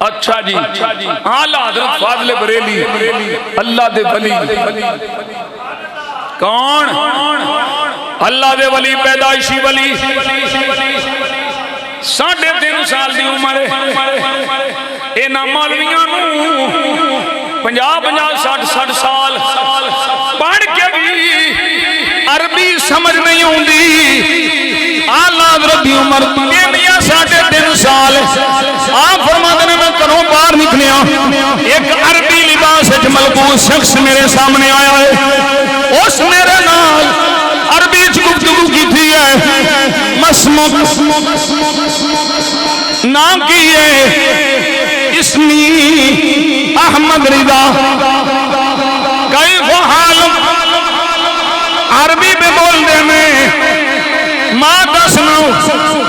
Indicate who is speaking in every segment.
Speaker 1: اچھا جی اعلی حضرت فاضل بریلی اللہ دے ولی کون اللہ دے ولی پیدائشی ولی 3.5 سال دی عمر انہاں مولویاں نوں 50-60 سال پڑھ کے بھی عربی سمجھ نہیں ہوندی اعلی حضرت دی عمر 3.5 سال آپ فرماتے ہیں میں گھروں باہر نکلیا ایک عربی لباس وچ ملبوس شخص میرے سامنے آیا ہے اس میرے نال عربی وچ گفتگو کی ہے مسمک نام کی ہے اسمی احمد رضا کیف حالک عربی میں بول دے میں ما تسنو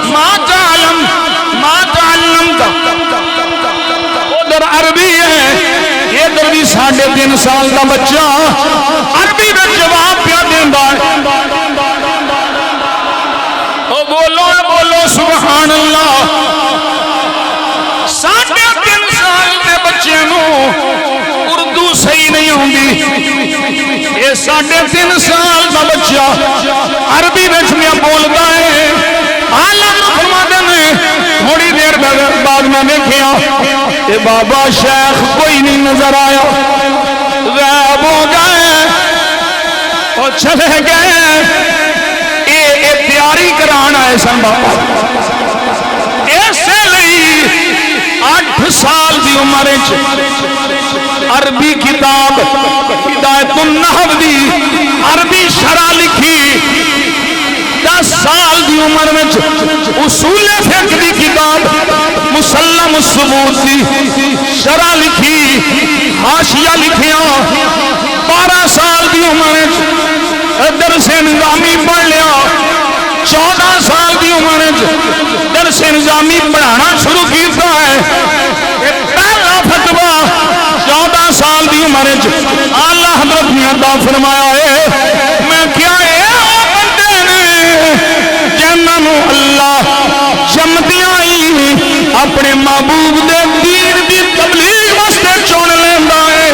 Speaker 1: ما تعلم ما تعلمتا ادھر عربی ہے ادھر بھی 3.5 سال کا بچہ عربی میں جواب پیا دیندا ہے او بولو بولو سبحان اللہ 3.5 سال کے بچے نوں اردو صحیح نہیں ہوندی یہ 3.5 سال کا بچہ عربی میں بولتا ہے تھوڑی دیر بعد میں دیکھا کہ بابا شیخ کوئی نہیں نظر آیا غائب ہو گئے اور چلے گئے یہ تیاری کرانا ہے سن بابا ایسے لئی 8 سال دی عمر عربی کتاب ہدایت النحو دی عربی شرح لکھی 10 سال دی عمر میں اصول فقہ دی کتاب مسلم الثبوت دی شرح لکھی حاشیہ لکھیا 12 سال دی عمر میں درس نظامی پڑھ لیا 14 سال دی عمر میں درس نظامی پڑھانا شروع کیتا ہے پہلا فتویٰ 14 سال دی عمر اعلیٰ حضرت نے عطا فرمایا ہے میں کیا ہے بندے نے جنہوں اللہ جمدیاں ہی اپنے محبوب دے دین دی تبلیغ واسطے چن لیندا ہے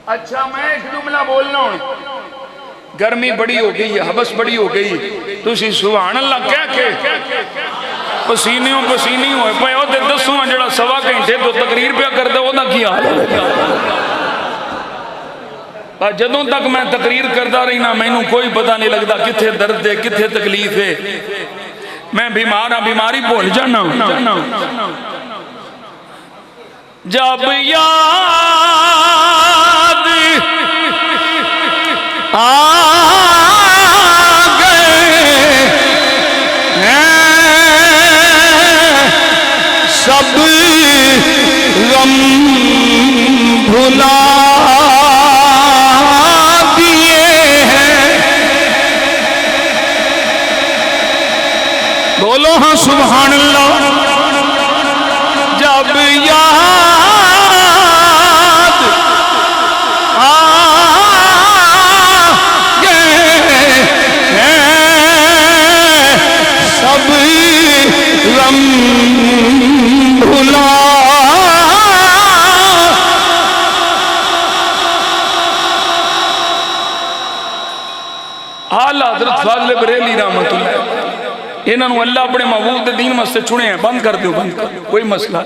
Speaker 1: اچھا میں ایک جملہ بولنا ہوں گرمی بڑی ہو گئی ہے حبس بڑی ہو گئی تو اسی سبحان اللہ کہہ کے پسینیوں ہوئے پہ او دے دسوں جڑا 1.25 گھنٹے تو تقریر پہ کر دے وہ دا کیا حال ہے جدوں تک میں تقریر کردا رہی نا مینوں کوئی پتہ نہیں لگدا کتھے درد ہے کتھے تکلیف ہے میں بیمار ہاں بیماری بھول جانا جب یاد سب غم بھلا دیے ہیں بولو ہاں سبحان اللہ جب یاد سب غم بھلا اعلیٰ حضرت فاضل بریلی رحمت اللہ انہوں نے اللہ اپنے محبوب دے دین مستے چھوڑے ہیں بند کر دیو بند کر دیو کوئی مسئلہ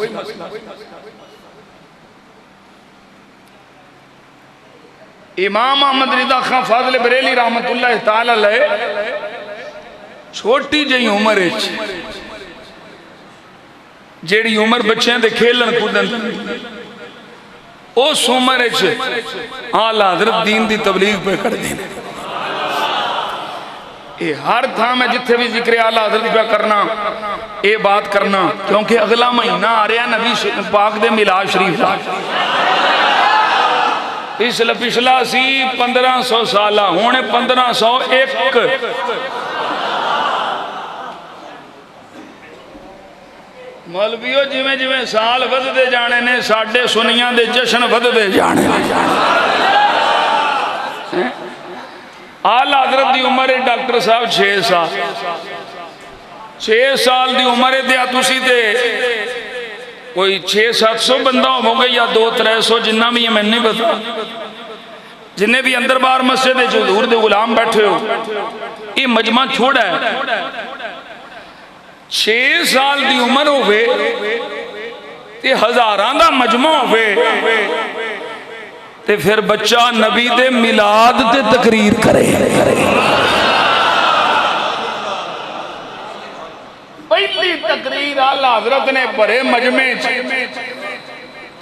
Speaker 1: امام احمد رضا خان فاضل بریلی رحمت اللہ تعالی علیہ چھوٹی جئی عمر جیڑی عمر بچیاں دے کھیلن کودن اس عمر اعلیٰ حضرت دین دی تبلیغ پہ کر دینے یہ ہر تھا میں جتھے بھی ذکر اعلیٰ حضرت پہ کرنا یہ بات کرنا کیونکہ اگلا مہینہ آ رہا ہے نبی پاک دے میلاد شریف پچھلا سی 1500 سالہ ہونے 1501 مولویو جویں جویں سال ود دے جانے نے ساڑھے سنیاں دے جشن ود دے جانے آل حضرت دی عمر ڈاکٹر صاحب 6 سال 6 سال دی عمر دیا تسی تے کوئی 600-700 بندہ ہو گئے یا 200-300 جنہ بھی یہ میں نہیں بتا جنہیں بھی اندر بار مسجد جو حضور دے غلام بیٹھے ہو یہ مجمع چھوڑا ہے 6 سال دی عمر ہوئے تے ہزاران دا مجمع ہوئے تے پھر بچہ نبی دے میلاد تے تقریر کرے پہلی تقریر اعلی حضرت نے بڑے مجمع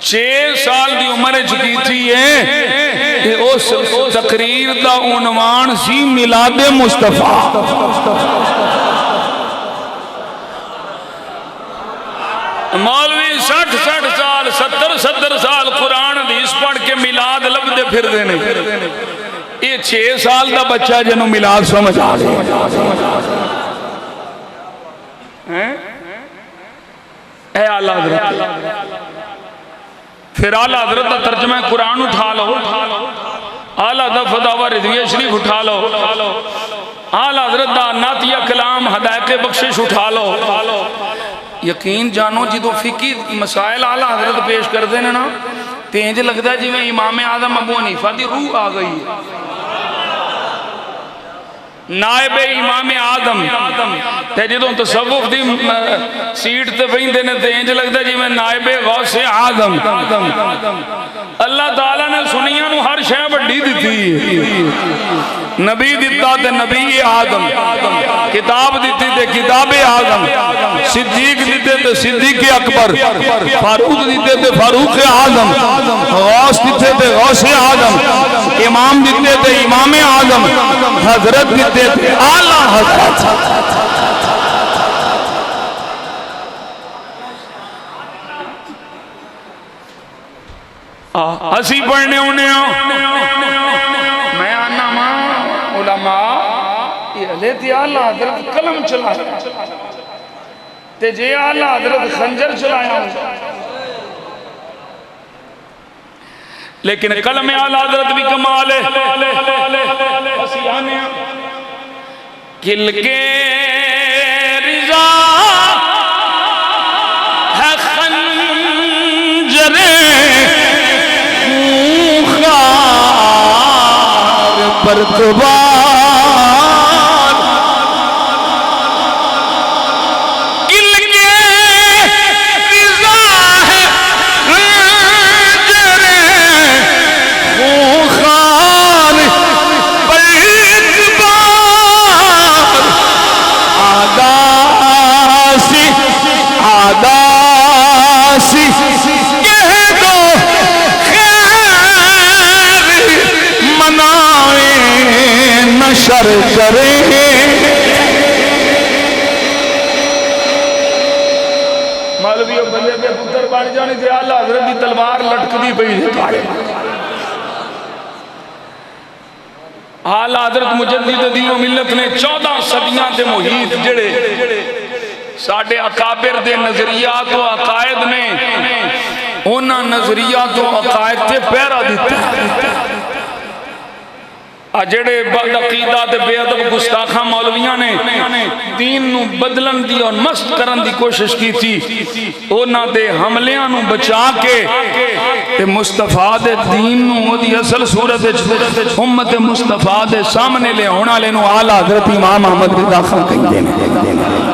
Speaker 1: 6 سال دی عمر چکی تھی ہے اس تقریر دا عنوان سی میلاد مصطفیٰ مولوی 60 سال 70 سال قرآن حدیث پڑھ کے میلاد لب دے پھر دینے یہ 6 سال دا بچہ جنہوں میلاد سمجھ آ اے اعلیٰ حضرت پھر اعلیٰ حضرت دا ترجمہ قرآن اٹھا لو اعلیٰ حضرت فتاوی رضویہ شریف اٹھا لو اعلیٰ حضرت دا نعتیہ کلام ہدایت بخشش اٹھا لو یقین جانو جدو فقہی مسائل اعلیٰ حضرت پیش کر دینے نا تینج لگتا ہے جی میں امام اعظم ابو حنیفہ دی روح آ گئی ہے نائب امام آدم تے جدوں تصوف دی سیٹ تے پہن دینے تے انج لگتا جی میں نائب غوث آدم اللہ تعالیٰ نے سنیاں نو ہر شے بڑی دیتی نبی دیتا تے نبی آدم کتاب دیتی تے کتاب آدم صدیق دیتے تے صدیق اکبر فاروق دیتے تے فاروق آدم غوث دیتے تے غوث آدم امام دیتے تے امام آدم حضرت دیتے تے اعلیٰ حضرت اسی پڑھنے ہونے میں آنا ماں علماء یہ علیہ اعلیٰ حضرت قلم چلایا تے جے اعلیٰ حضرت خنجر چلایا لیکن قلم اعلیٰ حضرت بھی کمال ہے اسی آنے کل کے رضا ہے خنجر پر کبار کل کے رضا ہے خنجر خوخار پر کبار آداسی کہہ دو خیر منائیں نشر کریں مولوی بندے پہ پتر بن جانے تھے اعلیٰ حضرت دی تلوار لٹک دی پئی اعلیٰ حضرت مجدد دین و ملت نے 14 صدیاں تے محیط جڑے ساڑھے اکابر دے نظریات و عقائد نے انہاں نظریات و عقائد تے پیرا دیتا جڑے بد عقیدہ تے بے ادب گستاخاں مولویاں نے دین نو بدلن دی اور مست کرن دی کوشش کی تھی انہاں دے حملیاں نو بچا کے تے مصطفیٰ دے دین نو دی اصل صورت امت مصطفیٰ دے سامنے لے ہونا لے نو اعلیٰ حضرت امام احمد رضا خان کہیں دینے